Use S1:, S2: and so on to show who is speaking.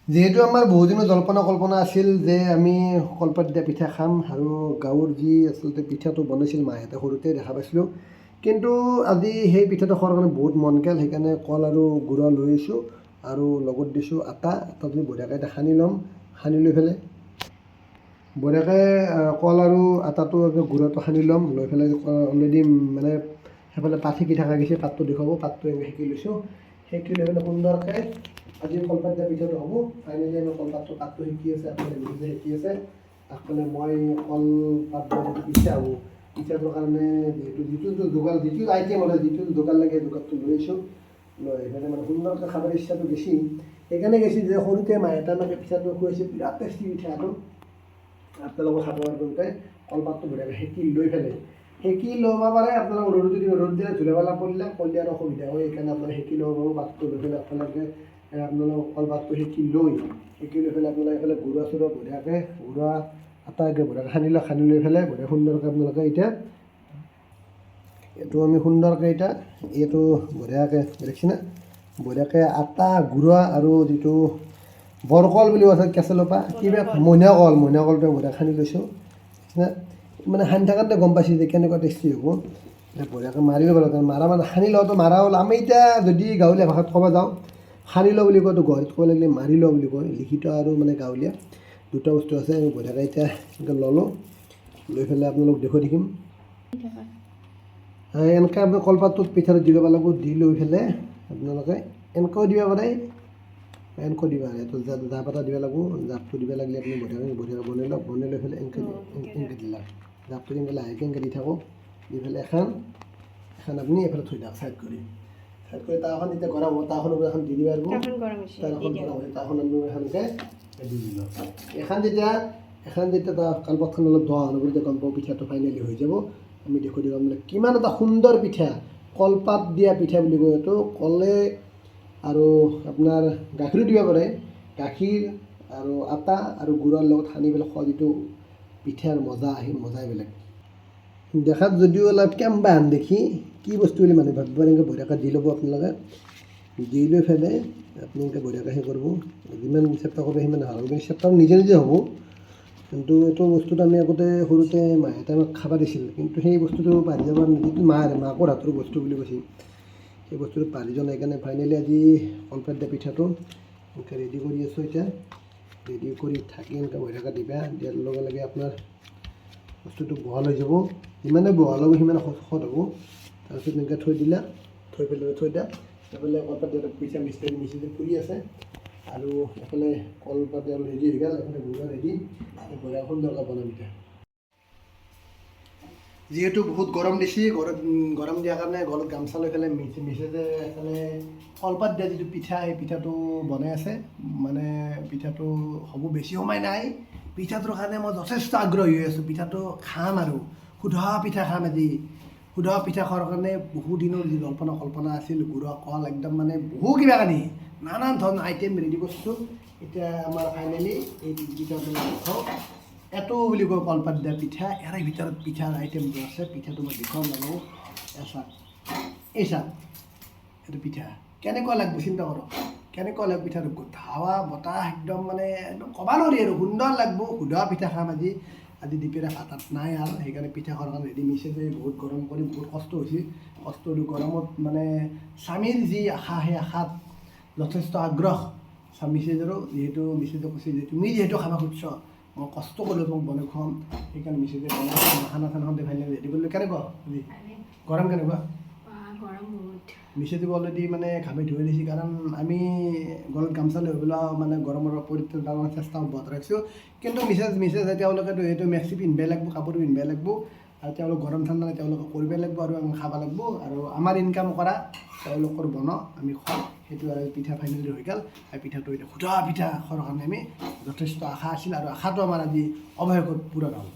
S1: যিহেতু আমাৰ বহুদিনৰ জল্পনা কল্পনা আছিল যে আমি কলপাত দিয়া পিঠা খাম আৰু গাঁৱৰ যি আচলতে পিঠাটো বনাইছিল মাহঁতে সৰুতে দেখা পাইছিলোঁ, কিন্তু আজি সেই পিঠাটো খোৱাৰ কাৰণে বহুত মন গ'ল। সেইকাৰণে কল আৰু গুড়া লৈ আহিছোঁ আৰু লগত দিছোঁ আটাটো বঢ়িয়াকৈ এটা সানি ল'ম। সানি লৈ পেলাই বঢ়িয়াকৈ কল আৰু আটাটো গুড়াটো সানি ল'ম। লৈ পেলাই অলৰেডি মানে সেইফালে পাত সেকি থকা গৈছে, পাতটো দেখুৱাব, পাতটো সেকি লৈছোঁ। সেকি লৈ পেলাই সুন্দৰকৈ আজি কলপাত দিয়া পিঠাটো হ'ব। ফাইনেলি আমি কলপাতটো পাতটো সেকি আছে, আগফালে নিজে সেকি আছে, আগফালে মই কলপাত দিয়া পিঠা হ'ব। পিঠাটোৰ কাৰণে যিটো আইটেম হ'লে যিটো যোগাৰ লাগে সেই যোগাৰটো লৈ আহিছোঁ। লৈ সেইকাৰণে মানে সুন্দৰকৈ খাবৰ ইচ্ছাটো বেছি। সেইকাৰণে গৈছে যে সৰুতে মাহঁতে আমাক পিঠাটো খুৱাইছে, বিৰাট টেষ্টি পিঠা এইটো। আপোনালোকক খাব কৰোঁতে কলপাতটো বঢ়িয়াকৈ সেকি লৈ পেলাই সেকি ল'ব পাৰে। আপোনালোক ৰ'দ দিলে ধুলাবালা পৰিলে আৰু অসুবিধা হয়, সেইকাৰণে আপোনালোকে সেকি ল'ব পাৰিব। পাতটো লৈ পেলাই আপোনালোকে কলপাতটো সেকি লৈ পেলাই আপোনালোকে এইফালে গুড়া চুড়া বঢ়িয়াকৈ গুড়া আটা বঢ়িয়াকৈ সানি লৈ পেলাই বঢ়িয়া সুন্দৰকৈ আপোনালোকে এতিয়া এইটো আমি সুন্দৰকৈ এইটো বঢ়িয়াকৈ দেখিছেনে, বঢ়িয়াকৈ আটা গুড়া আৰু যিটো বৰকল বুলি কৈছে কেঁচলৰ পৰা কিবা মইনা কলটো বঢ়িয়াকৈ সানি লৈছোঁ মানে সানি থাকোঁতে গম পাইছোঁ যে কেনেকুৱা টেষ্টি হ'ব। বঢ়িয়াকৈ মাৰি ল'ব লাগে, সানি লওঁতো মাৰা হ'ল। আমি এতিয়া যদি গাঁৱলীয়া ভাষাত ক'ব যাওঁ সানি লওঁ বুলি কয়তো, গুৱাহাটীত ক'ব লাগিলে মাৰি লওঁ বুলি কয়। লিখিত আৰু মানে গাঁৱলীয়া দুটা বস্তু আছে। আমি বঢ়িয়াকৈ এতিয়া এনেকৈ ল'লোঁ, লৈ পেলাই আপোনালোক দেখুৱাই থাকিম। এনেকৈ আপুনি কলপাতটোত পিঠাটো দি ল'ব লাগিব, দি লৈ পেলাই আপোনালোকে এনেকৈও দিব পাৰে, এনেকৈ দিব পাৰে। জাপ এটা দিব লাগিব, জাপটো দিব লাগিলে আপুনি বঢ়িয়াকৈ বনাই লওক। বনাই লৈ পেলাই এনেকৈ দিলাক, জাপটো এনেকৈ লাহেকৈ এনেকৈ দি থাকক। দি পেলাই এখন আপুনি এইফালে থৈ দিয়ক চাইড কৰি তাৱাখন যেতিয়া গৰম হ'ব তাৱাখনৰ ওপৰত এখন দি দিব পাৰিব। তাৱাখন আমি সেনেকৈ দি দিলোঁ। এখন যেতিয়া কলপাতখন অলপ ধোৱা হ'ব তেতিয়া গম পাব পিঠাটো ফাইনেলি হৈ যাব। আমি দেখুৱাই দিওঁ আপোনালোকে কিমান এটা সুন্দৰ পিঠা, কলপাত দিয়া পিঠা বুলি কয় এইটো। কলে আৰু আপোনাৰ গাখীৰো দিব পাৰে, গাখীৰ আৰু আটা আৰু গুড়াৰ লগত সানি পেলাই খোৱা যিটো পিঠাৰ মজা, সেই মজাই বেলেগ। দেখাত যদিও অলপ কেম্বা হেন দেখি, কি বস্তু বুলি মানুহ ভাবিব। এনেকৈ বঢ়িয়াকৈ দি ল'ব আপোনালোকে, দি লৈ পেলাই আপুনি এনেকৈ বঢ়িয়াকৈ সেই কৰিব। যিমান চেষ্টা কৰিব সিমান ভাল হ'ব, চেষ্টা নিজে নিজে হ'ব। কিন্তু এইটো বস্তুটো আমি আগতে সৰুতে মাহঁতে আমাক খাব দিছিল, কিন্তু সেই বস্তুটো পাহৰি যাব যিটো মাকৰ হাতৰ বস্তু বুলি কৈছিল, সেই বস্তুটো পাহৰি যোৱা নাই। সেইকাৰণে ফাইনেলি আজি কলপাত দিয়া পিঠাটো এনেকৈ ৰেডি কৰি আছোঁ। এতিয়া ৰেডি কৰি থাকি এনেকৈ বঢ়িয়াকৈ দিবা, দিয়াৰ লগে লগে আপোনাৰ বস্তুটো বহল হৈ যাব। যিমানে বহল হ'ব সিমানে সৎ হ'ব। তাৰপিছত এনেকৈ থৈ দিয়া, এইফালে কলপাত দিয়া পিঠা মিক্সিতে ফুৰি আছে আৰু এইফালে কলপাত ৰেডি হৈ গ'ল, এইফালে গুড়া ৰেডি। বঢ়িয়া সুন্দৰকৈ বনাম এতিয়া। যিহেতু বহুত গৰম দিছে, গৰম দিয়াৰ কাৰণে গলত গামোচা লৈ পেলাই মিছেছে এইফালে কলপাত দিয়া যিটো পিঠা, সেই পিঠাটো বনাই আছে। মানে পিঠাটো হ'ব বেছি সময় নাই। পিঠাটোৰ কাৰণে মই যথেষ্ট আগ্ৰহী হৈ আছোঁ। পিঠাটো খাম আৰু সুধা পিঠা খাম আজি। সুধা পিঠা খোৱাৰ কাৰণে বহু দিনৰ যি জল্পনা কল্পনা আছিল, গুড়া কল একদম মানে বহু কিবা কানি নানান ধৰণৰ আইটেম ৰেডি কৰিছোঁ। এতিয়া আমাৰ ফাইনেলি এই পিঠাটো খাওঁ। এইটো বুলি কয় কলপাত দিয়া পিঠা। ইয়াৰে ভিতৰত পিঠাৰ আইটেমটো আছে, পিঠাটো মই দেখুৱাম লাগিব। এই চাওক এইটো পিঠা কেনেকুৱা লাগিব চিন্তা কৰক, কেনেকুৱা লাগিব পিঠাটো। হাৱা বতাহ একদম মানে একদম ক'ব নোৱাৰি আৰু সুন্দৰ লাগিব। সুধা পিঠা খাম আজি দুপৰীয়া ভাত নাই আৰু সেইকাৰণে পিঠা খোৱাৰ কাৰণে ৰেডি মিছে যে বহুত গৰম কৰি বহুত কষ্ট হৈছে। কষ্টটো গৰমত মানে স্বামীৰ যি আশা, সেই আশাত যথেষ্ট আগ্ৰহ মিছেজৰো। যিহেতু মিছেজে কৈছে যে তুমি যিহেতু খাব খুজিছ, মই কষ্ট কৰি তোমাক বনাই খুৱাম। সেইকাৰণে মিছেজে খানা ফাইনেলি ৰেডি কৰিলোঁ। কেনেকুৱা গৰম কেনেকুৱা? মিছেজে অলৰেডি মানে ঘামি ধুই দিছে, কাৰণ আমি গলত গামোচা লৈ পেলাই মানে গৰমৰ পৰিত্ৰাণ পাবৰ চেষ্টা অব্যাহত ৰাখিছোঁ। কিন্তু মিছেজ তেওঁলোকেতো সেইটো মেক্সি পিন্ধিবই লাগিব, কাপোৰ পিন্ধিবই লাগিব, আৰু তেওঁলোক গৰম ঠাণ্ডা তেওঁলোকে কৰিবই লাগিব আৰু আমি খাব লাগিব। আৰু আমাৰ ইনকাম কৰা, তেওঁলোকৰ বনাওঁ, আমি খাওঁ। সেইটো আৰু পিঠা ফাইনেলি হৈ গ'ল। আৰু পিঠাটো এতিয়া সুধা পিঠা খোৱাৰ কাৰণে আমি যথেষ্ট আশা আছিল, আৰু আশাটো আমাৰ আজি অৱশেষত পূৰণ হ'ল।